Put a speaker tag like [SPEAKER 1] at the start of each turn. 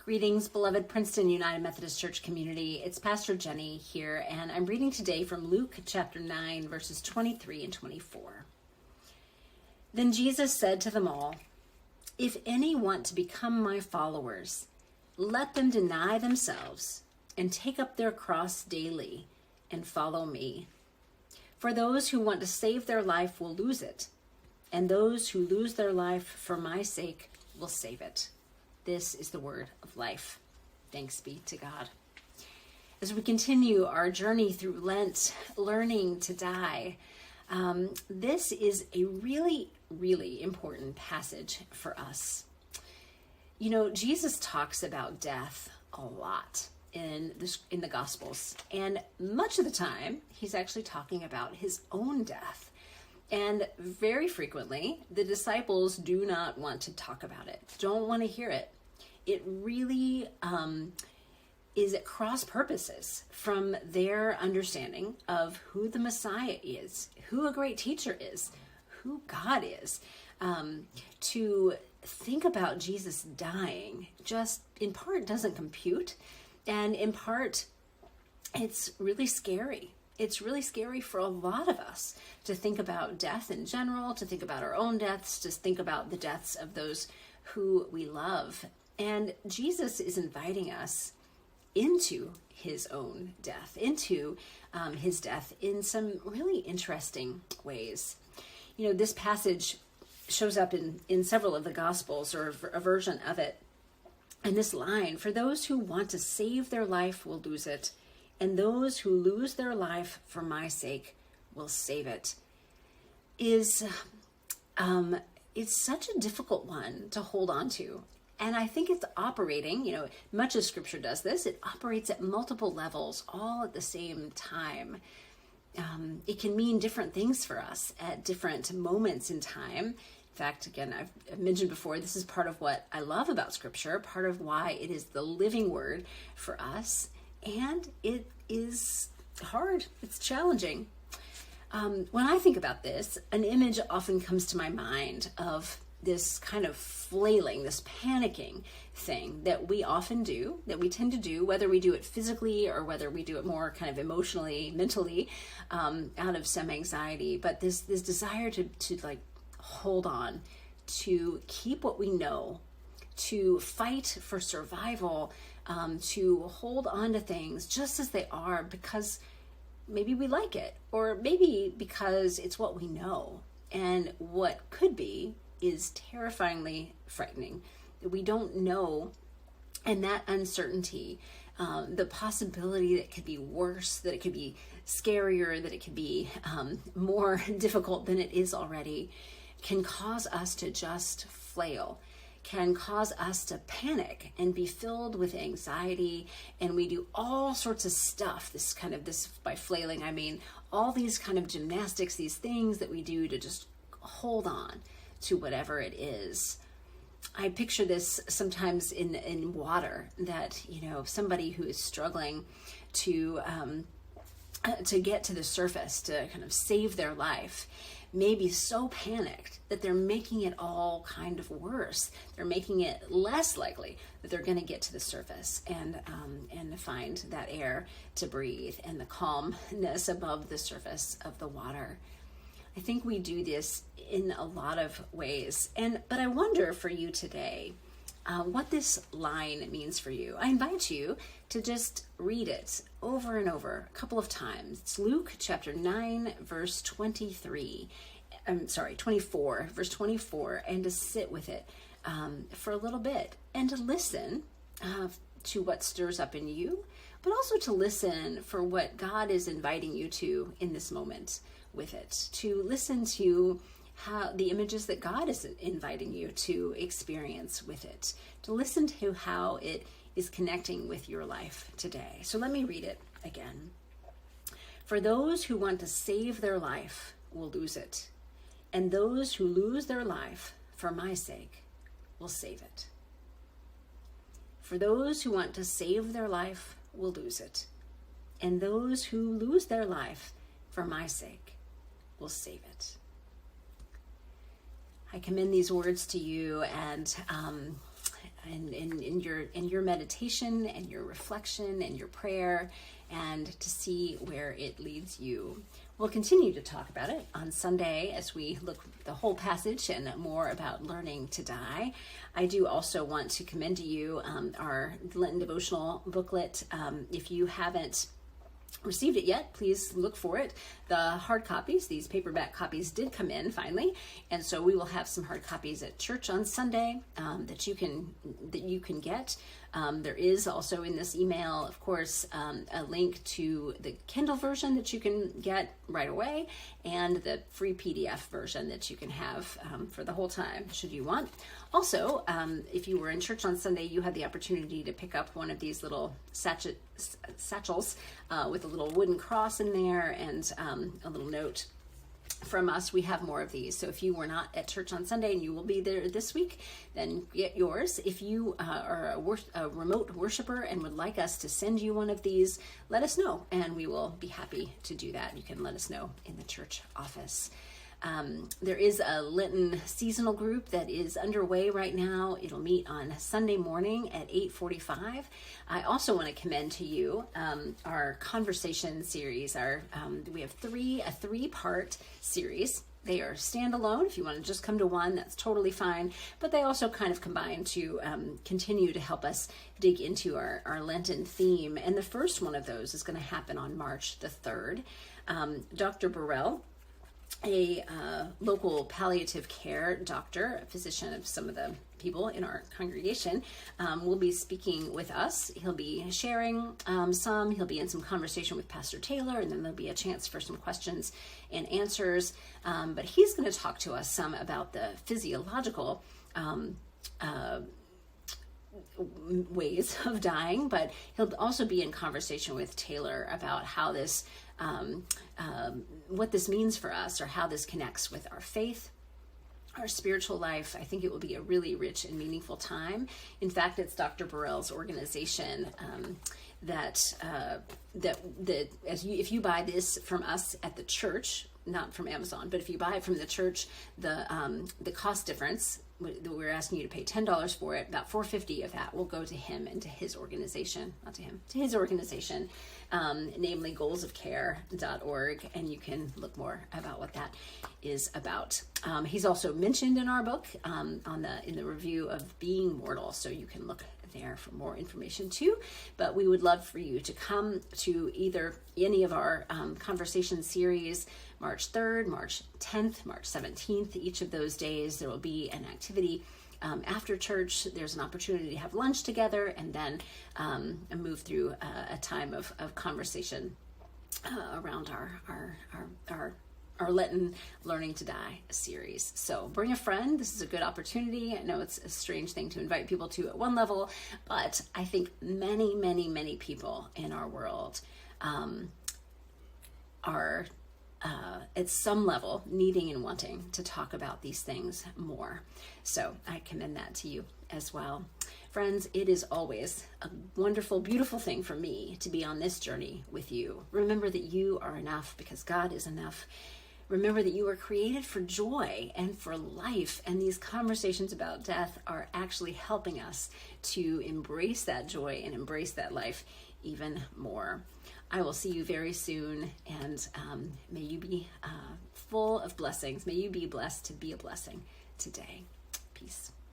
[SPEAKER 1] Greetings, beloved Princeton United Methodist Church community. It's Pastor Jenny here, and I'm reading today from Luke chapter 9, verses 23 and 24. Then Jesus said to them all, "If any want to become my followers, let them deny themselves and take up their cross daily and follow me. For those who want to save their life will lose it, and those who lose their life for my sake will save it." This is the word of life. Thanks be to God. As we continue our journey through Lent, learning to die, this is a really, really important passage for us. You know, Jesus talks about death a lot in the Gospels, and much of the time, he's actually talking about his own death. And very frequently, the disciples do not want to talk about it, don't want to hear it. It really is at cross purposes from their understanding of who the Messiah is, who a great teacher is, who God is. To think about Jesus dying just in part doesn't compute, and in part it's really scary. It's really scary for a lot of us to think about death in general, to think about our own deaths, to think about the deaths of those who we love. And Jesus is inviting us into his own death, into his death in some really interesting ways. You know, this passage shows up in several of the Gospels, or a version of it. And this line, "For those who want to save their life will lose it, and those who lose their life for my sake will save it," is it's such a difficult one to hold on to. And I think it's operating, much of Scripture does this, it operates at multiple levels all at the same time. It can mean different things for us at different moments in time. In fact, again, I've mentioned before, this is part of what I love about Scripture, part of why it is the living word for us. And it is hard, it's challenging. When I think about this, an image often comes to my mind of this kind of flailing, this panicking thing that we often do, that we tend to do, whether we do it physically or whether we do it more kind of emotionally, mentally, out of some anxiety. But this desire to like hold on, to keep what we know, to fight for survival, to hold on to things just as they are because maybe we like it, or maybe because it's what we know. And what could be is terrifyingly frightening. We don't know, and that uncertainty, the possibility that it could be worse, that it could be scarier, that it could be more difficult than it is already, can cause us to just flail, can cause us to panic and be filled with anxiety, and we do all sorts of stuff. This by flailing, I mean all these kind of gymnastics, these things that we do to just hold on to whatever it is. I picture this sometimes in water, that somebody who is struggling to get to the surface, to kind of save their life, may be so panicked that they're making it all kind of worse. They're making it less likely that they're going to get to the surface and find that air to breathe and the calmness above the surface of the water. I think we do this in a lot of ways. But I wonder for you today, what this line means for you. I invite you to just read it over and over a couple of times. It's Luke chapter 9, verse 24, verse 24, and to sit with it for a little bit and to listen to what stirs up in you, but also to listen for what God is inviting you to in this moment with it, to listen to how the images that God is inviting you to experience with it, to listen to how it is connecting with your life today. So let me read it again. "For those who want to save their life will lose it, and those who lose their life for my sake will save it." For those who want to save their life will lose it, and those who lose their life for my sake will save it. I commend these words to you, and in in your meditation and your reflection and your prayer, and to see where it leads you. We'll continue to talk about it on Sunday as we look the whole passage and more about learning to die. I do also want to commend to you our Lenten devotional booklet. If you haven't received it yet, please look for it. The hard copies, these paperback copies, did come in finally, and so we will have some hard copies at church on Sunday that you can get. There is also in this email, of course, a link to the Kindle version that you can get right away, and the free PDF version that you can have for the whole time, should you want. Also, if you were in church on Sunday, you had the opportunity to pick up one of these little satchels with a little wooden cross in there and a little note from us. We have more of these, so if you were not at church on Sunday and you will be there this week, then get yours. If you are a remote worshiper and would like us to send you one of these, let us know and we will be happy to do that. You can let us know in the church office. There is a Lenten seasonal group that is underway right now. It'll meet on Sunday morning at 8:45. I also want to commend to you our conversation series. We have a three-part series. They are standalone. If you want to just come to one, that's totally fine. But they also kind of combine to continue to help us dig into our Lenten theme. And the first one of those is going to happen on March the 3rd. Dr. Burrell, a local palliative care doctor, a physician of some of the people in our congregation, will be speaking with us. He'll be sharing he'll be in some conversation with Pastor Taylor, and then there'll be a chance for some questions and answers. But he's going to talk to us some about the physiological ways of dying, but he'll also be in conversation with Taylor about how this what this means for us, or how this connects with our faith, our spiritual life. I think it will be a really rich and meaningful time. In fact, it's Dr. Burrell's organization if you buy this from us at the church, not from Amazon, but if you buy it from the church, the cost difference, we're asking you to pay $10 for it, about $4.50 of that will go to him and to his organization, to his organization, namely goalsofcare.org, and you can look more about what that is about. He's also mentioned in our book in the review of Being Mortal, so you can look there for more information too. But we would love for you to come to either any of our conversation series, March 3rd, March 10th, March 17th. Each of those days there will be an activity after church. There's an opportunity to have lunch together, and then move through a time of conversation around our Lenten Learning to Die series. So bring a friend. This is a good opportunity. I know it's a strange thing to invite people to at one level, but I think many, many, many people in our world are at some level needing and wanting to talk about these things more. So I commend that to you as well. Friends, it is always a wonderful, beautiful thing for me to be on this journey with you. Remember that you are enough because God is enough. Remember that you were created for joy and for life, and these conversations about death are actually helping us to embrace that joy and embrace that life even more. I will see you very soon, and may you be full of blessings. May you be blessed to be a blessing today. Peace.